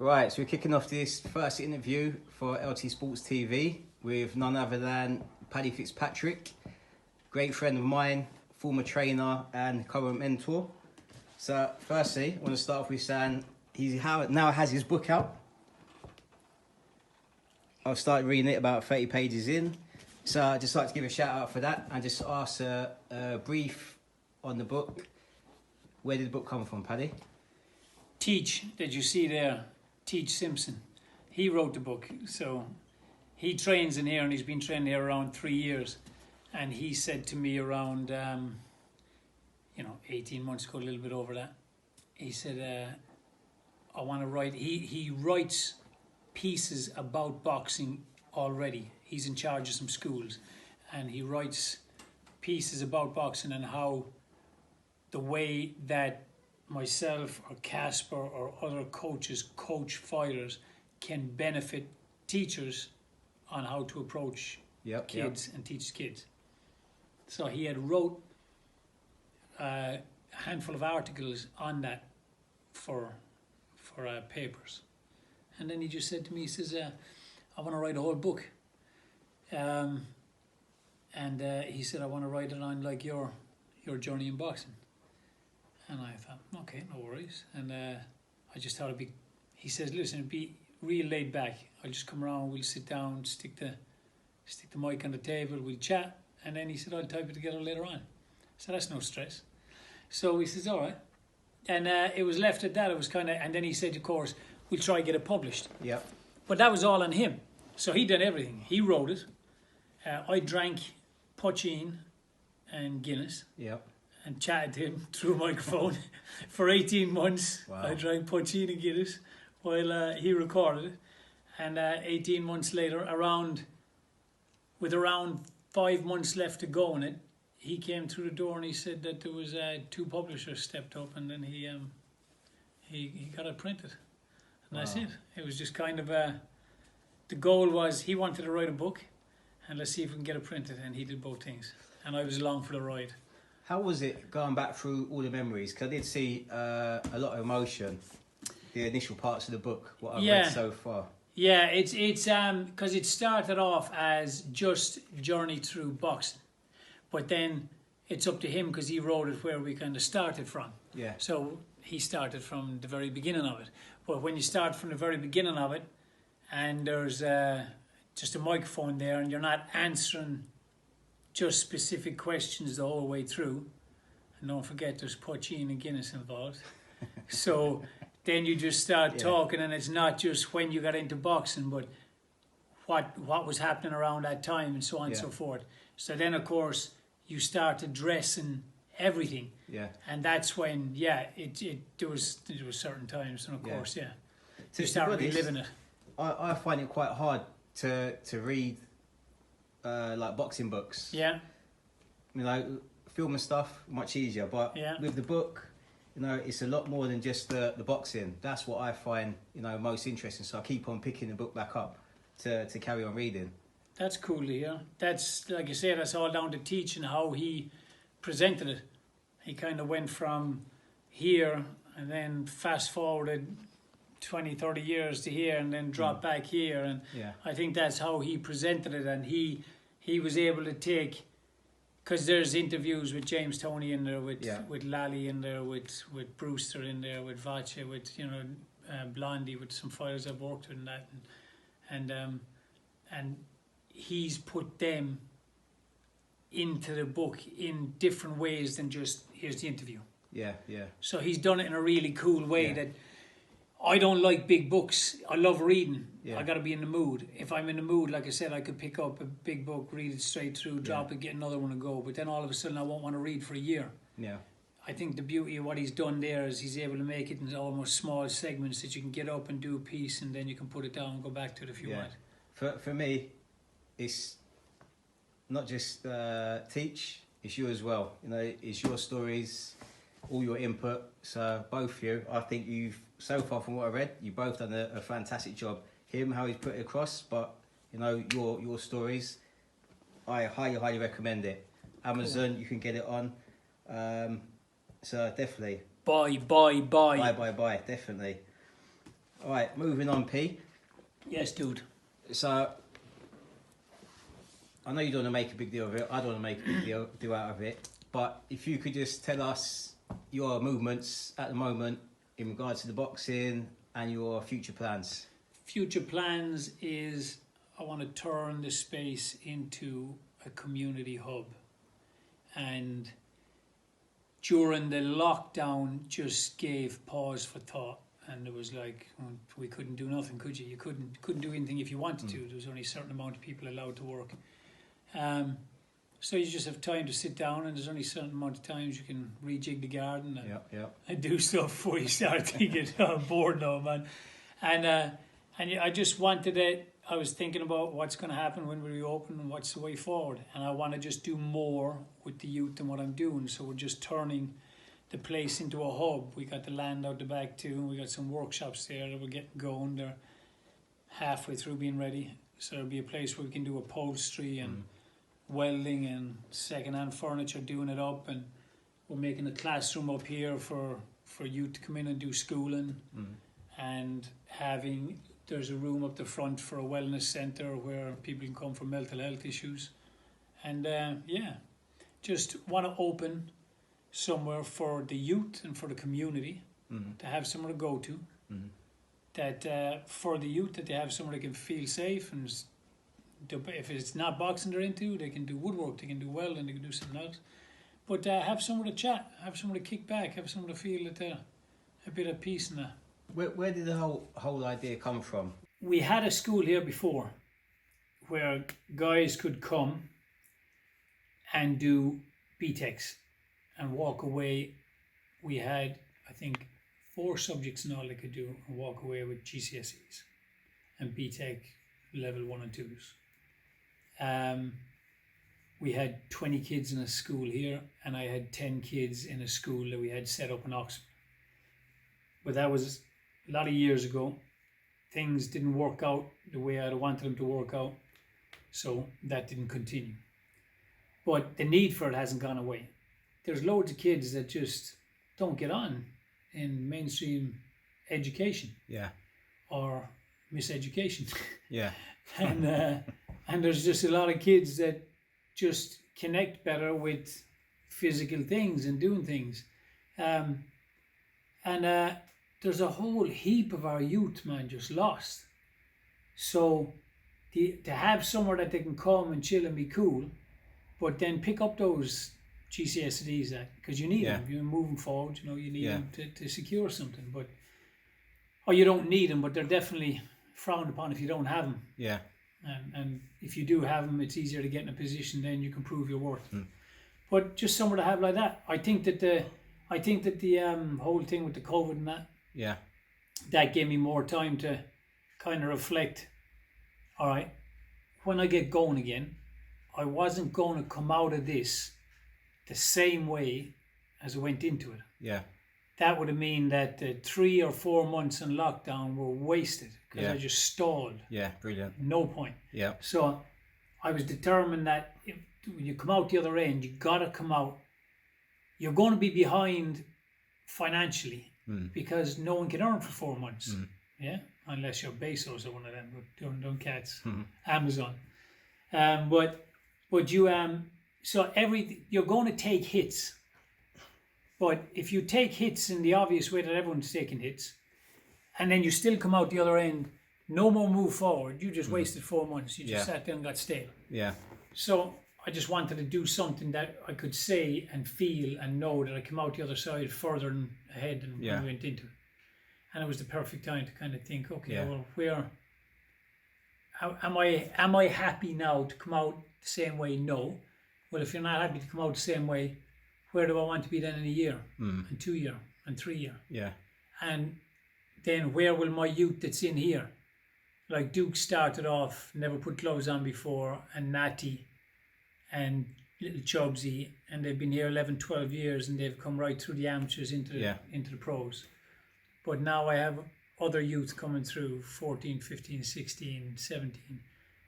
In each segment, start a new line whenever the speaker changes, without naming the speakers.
Right, so we're kicking off this first interview for LT Sports TV with none other than Paddy Fitzpatrick, great friend of mine, former trainer and current mentor. So firstly, I want to start off with saying he now has his book out. I've started reading it about 30 pages in. So I'd just like to give a shout out for that and just ask a brief on the book. Where did the book come from, Paddy?
Teach, that you see there, Teach Simpson. He wrote the book. So he trains in here and he's been training here around 3 years. And he said to me around, 18 months ago, a little bit over that, he said, I want to write, he writes pieces about boxing already. He's in charge of some schools. And he writes pieces about boxing and how the way that myself or Casper or other coaches coach fighters can benefit teachers on how to approach kids and teach kids. So he had wrote a handful of articles on that for papers. And then he just said to me, he says, I want to write a whole book. And he said, I want to write it on like your journey in boxing. And I thought, okay, no worries. And I just thought he says, listen, it'd be real laid back. I'll just come around, we'll sit down, stick the mic on the table, we'll chat. And then he said, I'll type it together later on. So that's no stress. So he says, all right. And it was left at that. It was kind of, and then he said, of course, we'll try to get it published.
Yeah.
But that was all on him. So he did everything. He wrote it. I drank poachine and Guinness.
Yep.
And chatted to him through a microphone for 18 months. Wow. I drank poachine and Guinness while he recorded it. And 18 months later, with around 5 months left to go in it, he came through the door and he said that there was 2 publishers stepped up, and then he got it printed. And that's it. It was just kind of the goal was he wanted to write a book, and let's see if we can get it printed. And he did both things, and I was along for the ride.
How was it going back through all the memories? Because I did see a lot of emotion, the initial parts of the book, what I've read so far. Yeah,
it's because it started off as just journey through boxing, but then it's up to him because he wrote it where we kind of started from.
Yeah.
So he started from the very beginning of it. But when you start from the very beginning of it, and there's just a microphone there, and you're not answering just specific questions the whole way through, and don't forget there's poachine and Guinness involved. So then you just start talking, and it's not just when you got into boxing, but what was happening around that time, and so on and so forth. So then, of course, you start addressing everything.
Yeah.
And that's when, there was certain times, and of course, you start reliving it.
I find it quite hard to read like boxing books.
Yeah.
Film and stuff, much easier. But with the book, it's a lot more than just the boxing. That's what I find, most interesting. So I keep on picking the book back up to carry on reading. That's
cool to hear. That's, like you say, that's all down to Teach and how he presented it. He kind of went from here and then fast forwarded 20, 30 years to here and then dropped back here. And I think that's how he presented it. And he was able to take, because there's interviews with James Toney in there, with Lally in there, with Brewster in there, with Vacha, with Blondie, with some fighters I've worked with and that, and he's put them into the book in different ways than just here's the interview.
Yeah.
So he's done it in a really cool way that I don't like big books. I love reading. I got to be in the mood. If I'm in the mood, like I said, I could pick up a big book, read it straight through, drop it, get another one and go. But then all of a sudden I won't want to read for a year. Yeah. I think the beauty of what he's done there is he's able to make it in almost small segments that you can get up and do a piece, and then you can put it down and go back to it if you want.
For me, it's not just Teach, it's you as well. It's your stories, all your input. So both of you, I think you've, so far from what I read, you've both done a fantastic job. Him, how he's put it across, but your stories, I highly recommend it. Amazon, you can get it on. So definitely.
Buy.
Buy, definitely. All right, moving on, P.
Yes, dude.
So, I know you don't want to make a big deal of it. I don't want to make a big deal out of it. But if you could just tell us your movements at the moment in regards to the boxing and your future plans.
Future plans is I want to turn the space into a community hub. And during the lockdown, just gave pause for thought. And it was like, we couldn't do nothing, could you? You couldn't do anything if you wanted to. There was only a certain amount of people allowed to work. So you just have time to sit down, and there's only a certain amount of times you can rejig the garden and do stuff before you start to get bored now, man. And I just wanted it. I was thinking about what's going to happen when we reopen and what's the way forward. And I want to just do more with the youth than what I'm doing. So we're just turning the place into a hub. We got the land out the back too. We got some workshops there that we're getting going. They're halfway through being ready. So there'll be a place where we can do upholstery and welding and second-hand furniture, doing it up. And we're making a classroom up here for youth to come in and do schooling. And there's a room up the front for a wellness centre where people can come for mental health issues. And just want to open somewhere for the youth and for the community to have somewhere to go to. That for the youth, that they have somewhere they can feel safe, and if it's not boxing they're into, they can do woodwork, they can do welding, they can do something else. But have somewhere to chat, have somewhere to kick back, have somewhere to feel that a bit of peace in that.
Where did the whole idea come from?
We had a school here before where guys could come and do BTECs and walk away. We had, I think, 4 subjects in all they could do and walk away with GCSEs and BTEC level 1 and 2s. We had 20 kids in a school here, and I had 10 kids in a school that we had set up in Oxford. But that was a lot of years ago. Things didn't work out the way I'd wanted them to work out, so that didn't continue. But the need for it hasn't gone away. There's loads of kids that just don't get on in mainstream education.
Yeah.
Or miseducation.
Yeah.
And there's just a lot of kids that just connect better with physical things and doing things. There's a whole heap of our youth, man, just lost. So to have somewhere that they can come and chill and be cool, but then pick up those GCSEs, because you need them. You're moving forward, you need them to secure something. Or you don't need them, but they're definitely frowned upon if you don't have them.
Yeah.
And if you do have them, it's easier to get in a position, then you can prove your worth. But just somewhere to have like that. I think that the whole thing with the COVID and that gave me more time to kind of reflect. All right, when I get going again, I wasn't going to come out of this the same way as I went into it.
Yeah.
That would have mean that the 3 or 4 months in lockdown were wasted because I just stalled.
Yeah, brilliant.
No point.
Yeah.
So I was determined that when you come out the other end, you got to come out. You're going to be behind financially because no one can earn for 4 months. Yeah, unless you're Bezos or one of them, but don't cats. Amazon. But you so you're going to take hits. But if you take hits in the obvious way that everyone's taking hits, and then you still come out the other end, no more move forward, you just wasted 4 months. You just sat there and got stale. Yeah. So I just wanted to do something that I could say and feel and know that I come out the other side further and ahead than when we went into it. And it was the perfect time to kind of think, okay, well, am I happy now to come out the same way? No. Well, if you're not happy to come out the same way, where do I want to be then in a year, and 2 year, and 3 year? Yeah. And then where will my youth that's in here, like Duke started off, never put gloves on before, and Natty, and little Chubbsy, and they've been here 11, 12 years, and they've come right through the amateurs into the pros. But now I have other youth coming through, 14, 15, 16, 17.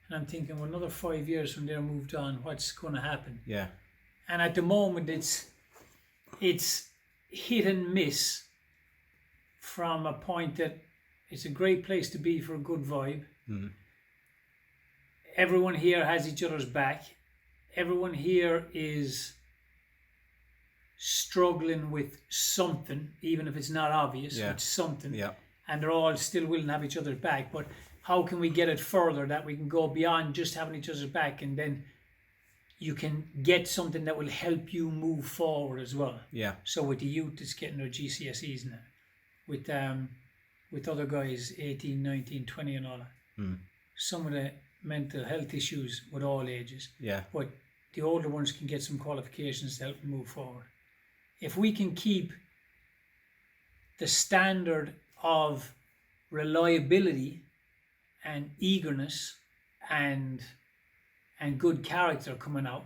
And I'm thinking, well, another 5 years from there moved on, what's going to happen? Yeah. And at the moment, it's hit and miss from a point that It's a great place to be for a good vibe.
Mm.
Everyone here has each other's back. Everyone here is struggling with something, even if it's not obvious.
Yeah.
It's something.
Yeah.
And they're all still willing to have each other's back. But how can we get it further that we can go beyond just having each other's back, and then you can get something that will help you move forward as well.
Yeah.
So with the youth that's getting their GCSEs now, with other guys 18, 19, 20 and all that.
Mm.
Some of the mental health issues with all ages.
Yeah.
But the older ones can get some qualifications to help them move forward. If we can keep the standard of reliability and eagerness and good character coming out,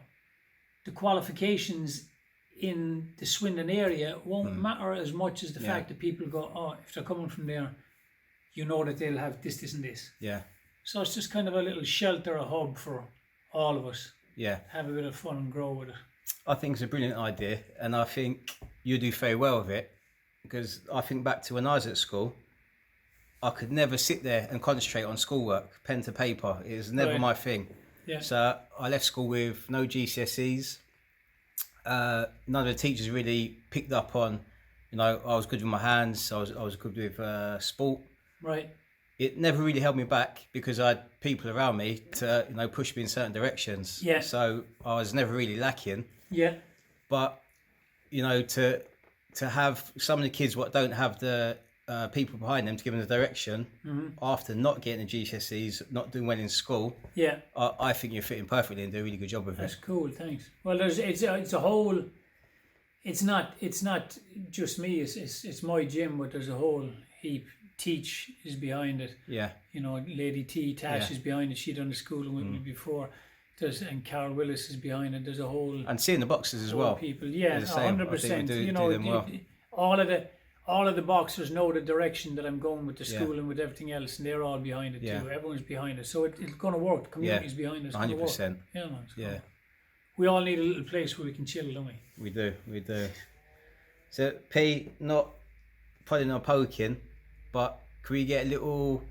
the qualifications in the Swindon area won't matter as much as the fact that people go, oh, if they're coming from there, you know that they'll have this, this and this.
Yeah.
So it's just kind of a little shelter, a hub for all of us.
Yeah.
Have a bit of fun and grow with it.
I think it's a brilliant idea, and I think you do very well with it, because I think back to when I was at school, I could never sit there and concentrate on schoolwork, pen to paper. It was never my thing.
Yeah.
So I left school with no GCSEs. None of the teachers really picked up on, I was good with my hands. I was good with sport.
Right.
It never really held me back because I had people around me to push me in certain directions.
Yeah.
So I was never really lacking.
Yeah.
But to have some of the kids what don't have the people behind them to give them the direction after not getting the GCSEs, not doing well in school.
Yeah.
I think you're fitting perfectly and do a really good job with
That's
it.
cool. Thanks. Well, it's a whole. It's not just me. It's my gym, but there's a whole heap. Teach is behind it.
Yeah.
Lady T Tash is behind it. She done the schooling with me before. And Carol Willis is behind it. There's a whole
and seeing the boxes as well.
People, yeah, 100%.
Do them well.
All of the boxers know the direction that I'm going with the school and with everything else, and they're all behind it too. Everyone's behind it, so it's going to work. The community's behind us.
100%.
Yeah, man.
Yeah.
We all need a little place where we can chill, don't we?
We do. So P, probably not poking, but can we get a little,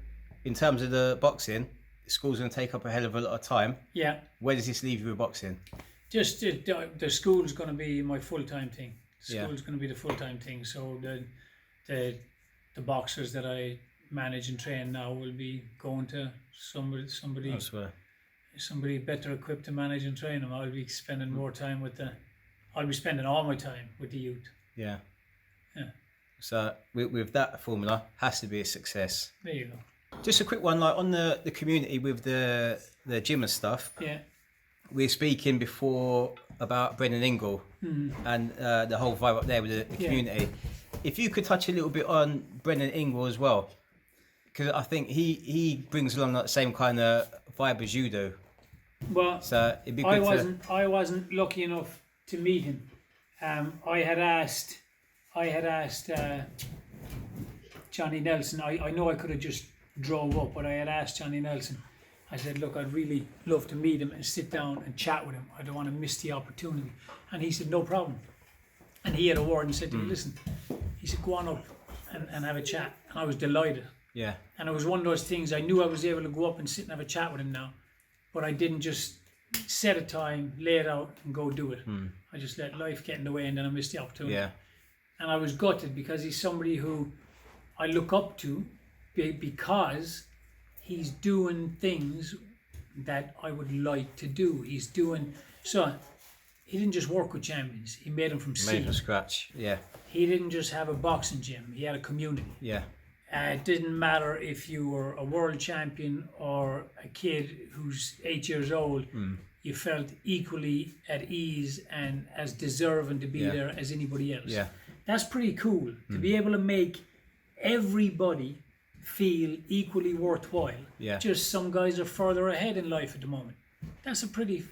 in terms of the boxing, the school's going to take up a hell of a lot of time. Yeah. Where does this leave you with boxing?
Just the school's going to be my full-time thing. School's going to be the full-time thing. So the boxers that I manage and train now will be going to somebody better equipped to manage and train them. I'll be spending more time I'll be spending all my time with the youth.
Yeah. So with that formula, has to be a success.
There you go.
Just a quick one, like on the community with the gym and stuff. Yeah. We were speaking before about Brendan Ingle and the whole vibe up there with the community. If you could touch a little bit on Brendan Ingle as well, because I think he brings along that same kind of vibe as you do.
Well,
so it'd be good
I wasn't lucky enough to meet him. I had asked Johnny Nelson. I know I could have just drove up, but I had asked Johnny Nelson. I said, look, I'd really love to meet him and sit down and chat with him. I don't want to miss the opportunity. And he said, no problem. And he had a word and said to me, listen, he said, go on up and have a chat. And I was delighted. Yeah. And it was one of those things, I knew I was able to go up and sit and have a chat with him now, but I didn't just set a time, lay it out and go do it. I just let life get in the way and then I missed the opportunity. Yeah. And I was gutted because he's somebody who I look up to because he's doing things that I would like to do. So he didn't just work with champions. He made them from seed.
Made from scratch, yeah.
He didn't just have a boxing gym. He had a community. Yeah. It didn't matter if you were a world champion or a kid who's 8 years old. You felt equally at ease and as deserving to be there as anybody else. Yeah. That's pretty cool to be able to make everybody feel equally worthwhile. Yeah. Just some guys are further ahead in life at the moment. That's a pretty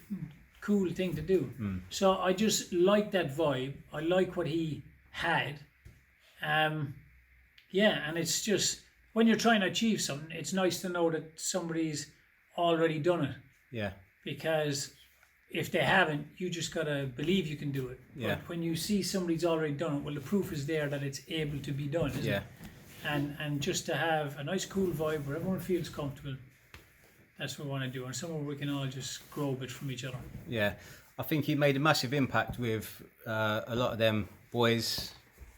cool thing to do. So I just like that vibe. I like what he had. And it's just when you're trying to achieve something, it's nice to know that somebody's already done it. Yeah. Because if they haven't, you just gotta believe you can do it. Yeah. But when you see somebody's already done it, well, the proof is there that it's able to be done, isn't it? and just to have a nice cool vibe where everyone feels comfortable. That's what we want to do, and somewhere we can all just grow a bit from each other.
Yeah, I think he made a massive impact with a lot of them boys,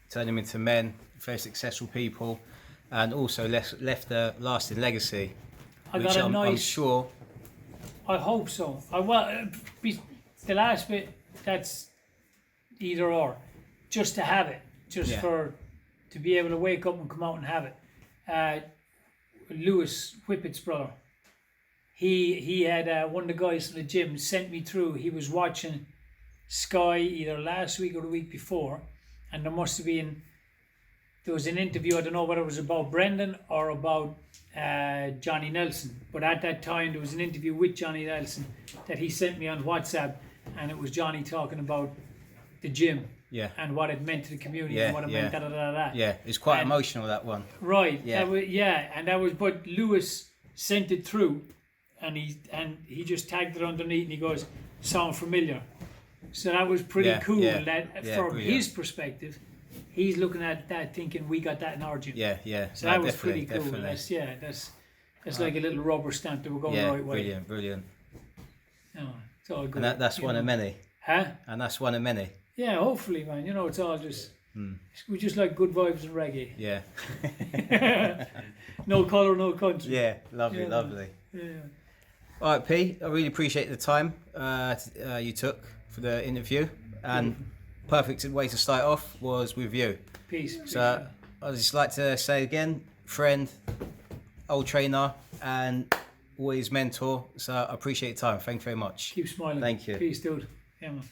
turned them into men, very successful people, and also left a lasting legacy. Which I'm sure.
I hope so. The last bit, that's either or. Just to have it, to be able to wake up and come out and have it. Lewis Whippet's brother. He had one of the guys from the gym sent me through. He was watching Sky either last week or the week before, and there was an interview. I don't know whether it was about Brendan or about Johnny Nelson, but at that time there was an interview with Johnny Nelson that he sent me on WhatsApp, and it was Johnny talking about the gym.
Yeah.
And what it meant to the community and what it meant.
Yeah, it's quite emotional, that one.
Right. Yeah. But Lewis sent it through, and he just tagged it underneath, and he goes, "Sound familiar?" So that was pretty cool. From his perspective, he's looking at that thinking we got that in our gym.
Yeah.
So that was pretty cool. That's like a little rubber stamp that we're going the right way.
Brilliant.
Oh, it's all good.
And that's one of many.
Huh?
And that's one of many.
Yeah, hopefully, man. It's all just we just like good vibes and reggae.
Yeah.
No colour, no country.
Yeah, lovely.
Yeah.
All right, P. I really appreciate the time you took for the interview, and perfect way to start off was with you.
Peace.
So I'd just like to say again, friend, old trainer, and always mentor. So I appreciate your time. Thank you very much.
Keep smiling.
Thank you.
Peace, dude. Yeah, man.